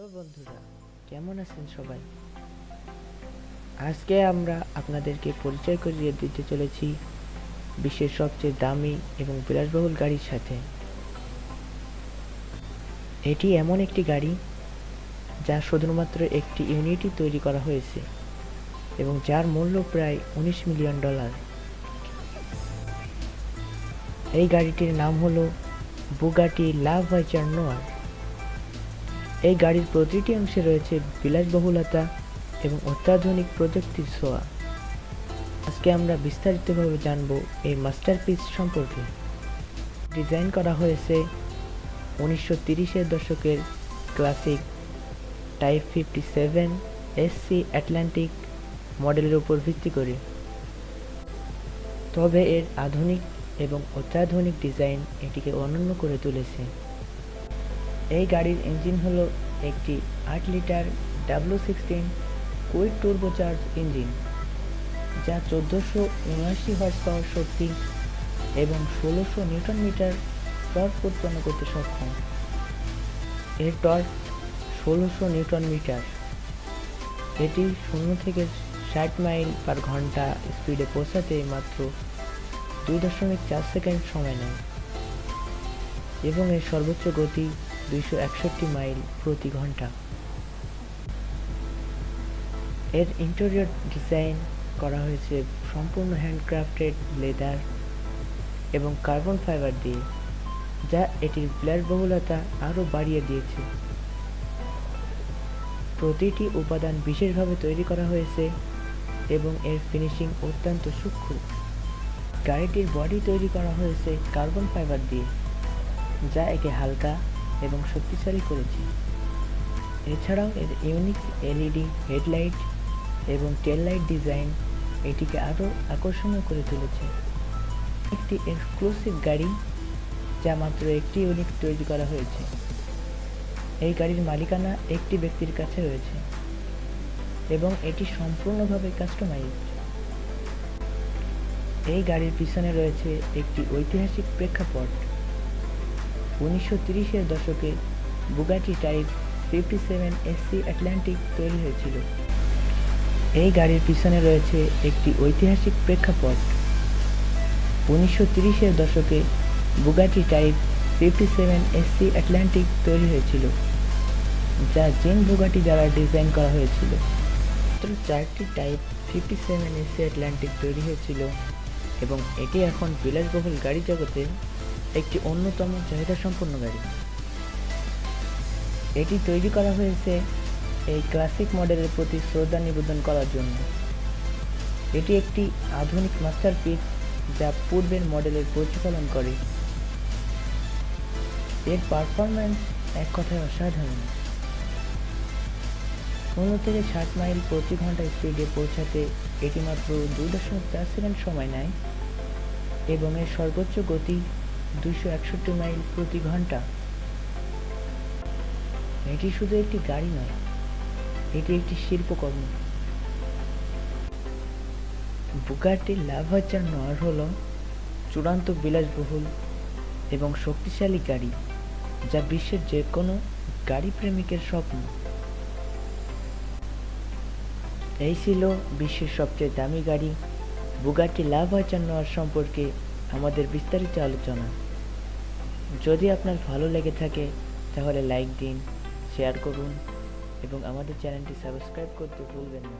Hello বন্ধুরা, কেমন আছেন সবাই? আজকে আমরা আপনাদেরকে পরিচয় করিয়ে দিতে চলেছি বিশ্বের সবচেয়ে দামি এবং বিলাসবহুল গাড়ির সাথে। এটি এমন একটি গাড়ি যা শুধুমাত্র একটি ইউনিটই তৈরি করা হয়েছে এবং যার মূল্য প্রায় $19 মিলিয়ন। এই গাড়িটির নাম হলো বুগাটি লা ভাইচার নোয়ার। এই গাড়ির প্রতিটি অংশে রয়েছে বিলাসবহুলতা এবং অত্যাধুনিক প্রযুক্তির ছোঁয়া। আজকে আমরা বিস্তারিতভাবে জানব এই মাস্টারপিস সম্পর্কে। ডিজাইন করা হয়েছে 1930-এর দশকের ক্লাসিক টাইপ 57 এসসি অ্যাটলান্টিক মডেলের উপর ভিত্তি করে, তবে এর আধুনিক এবং অত্যাধুনিক ডিজাইন এটিকে অনন্য করে তুলেছে। এই গাড়ির ইঞ্জিন হলো একটি 8 লিটার W16 কুইড তুর্বোচার্জ ইঞ্জিন, যা 1479 হর্স পাওয়ার শক্তি এবং 1600 নিউটন মিটার টর্ক উৎপন্ন করতে সক্ষম। এর টর্ক 1600 নিউটন মিটার। এটি 0 থেকে 60 মাইল পার ঘন্টা স্পিডে পৌঁছাতে মাত্র 2.4 সেকেন্ড সময় নেয় এবং এর সর্বোচ্চ গতি 261 মাইল প্রতি ঘন্টা। এর ইন্টেরিয়র ডিজাইন করা হয়েছে সম্পূর্ণ হ্যান্ডক্রাফটেড লেদার এবং কার্বন ফাইবার দিয়ে, যা এটির বিলাসবহুলতা আরও বাড়িয়ে দিয়েছে। প্রতিটি উপাদান বিশেষভাবে তৈরি করা হয়েছে এবং এর ফিনিশিং অত্যন্ত সূক্ষ্ম। গাড়িটির বডি তৈরি করা হয়েছে কার্বন ফাইবার দিয়ে, যা একে হালকা এবং শক্তিশালী করেছে। এছাড়াও এর ইউনিক এলইডি হেডলাইট এবং টেল লাইট ডিজাইন এটিকে আরও আকর্ষণীয় করে তুলেছে। একটি এক্সক্লুসিভ গাড়ি যা মাত্র একটি ইউনিট তৈরি করা হয়েছে। এই গাড়ির মালিকানা একটি ব্যক্তির কাছে রয়েছে এবং এটি সম্পূর্ণভাবে কাস্টমাইজড। এই গাড়ির পিছনে রয়েছে একটি ঐতিহাসিক প্রেক্ষাপট। 1930-এর দশকে বুগাটি টাইপ 57 এসসি অ্যাটলান্টিক তৈরি হয়েছিল। এই গাড়ির পিছনে রয়েছে একটি ঐতিহাসিক প্রেক্ষাপট। 1930-এর দশকে বুগাটি টাইপ 57 এসসি অ্যাটলান্টিক তৈরি হয়েছিল, যা জিন বুগাটি দ্বারা ডিজাইন করা হয়েছিল। মাত্র 4টি টাইপ 57 এসসি অ্যাটলান্টিক তৈরি হয়েছিল এবং এটি এখন বিলাসবহুল গাড়ি জগতে একটি অন্যতম চাহিদাসম্পন্ন গাড়ি। এটি তৈরি করা হয়েছে এই ক্লাসিক মডেলের প্রতি শ্রদ্ধা নিবেদন করার জন্য। এটি একটি আধুনিক মাস্টারপিস যা পূর্বের মডেলের প্রতিফলন করে। এর পারফরম্যান্স এক কথায় অসাধারণ। 15 থেকে 60 মাইল প্রতি ঘন্টা স্পিডে পৌঁছাতে এটি মাত্র 2.4 সেকেন্ড সময় নেয় এবং এর সর্বোচ্চ গতি 261 মাইল প্রতি ঘন্টা। এটি শুধু একটি গাড়ি নয়, এটি একটি শিল্পকর্ম। বুগাটি লা ভাইচার নোয়ার হল চূড়ান্ত বিলাসবহুল এবং শক্তিশালী গাড়ি, যা বিশ্বের যে কোনো গাড়ি প্রেমিকের স্বপ্ন। এই ছিল বিশ্বের সবচেয়ে দামি গাড়ি বুগাটি লা ভাইচার নোয়ার সম্পর্কে আমাদের বিস্তারিত আলোচনা। যদি আপনার ভালো লেগে থাকে তাহলে লাইক দিন, শেয়ার করুন এবং আমাদের চ্যানেলটি সাবস্ক্রাইব করতে ভুলবেন না।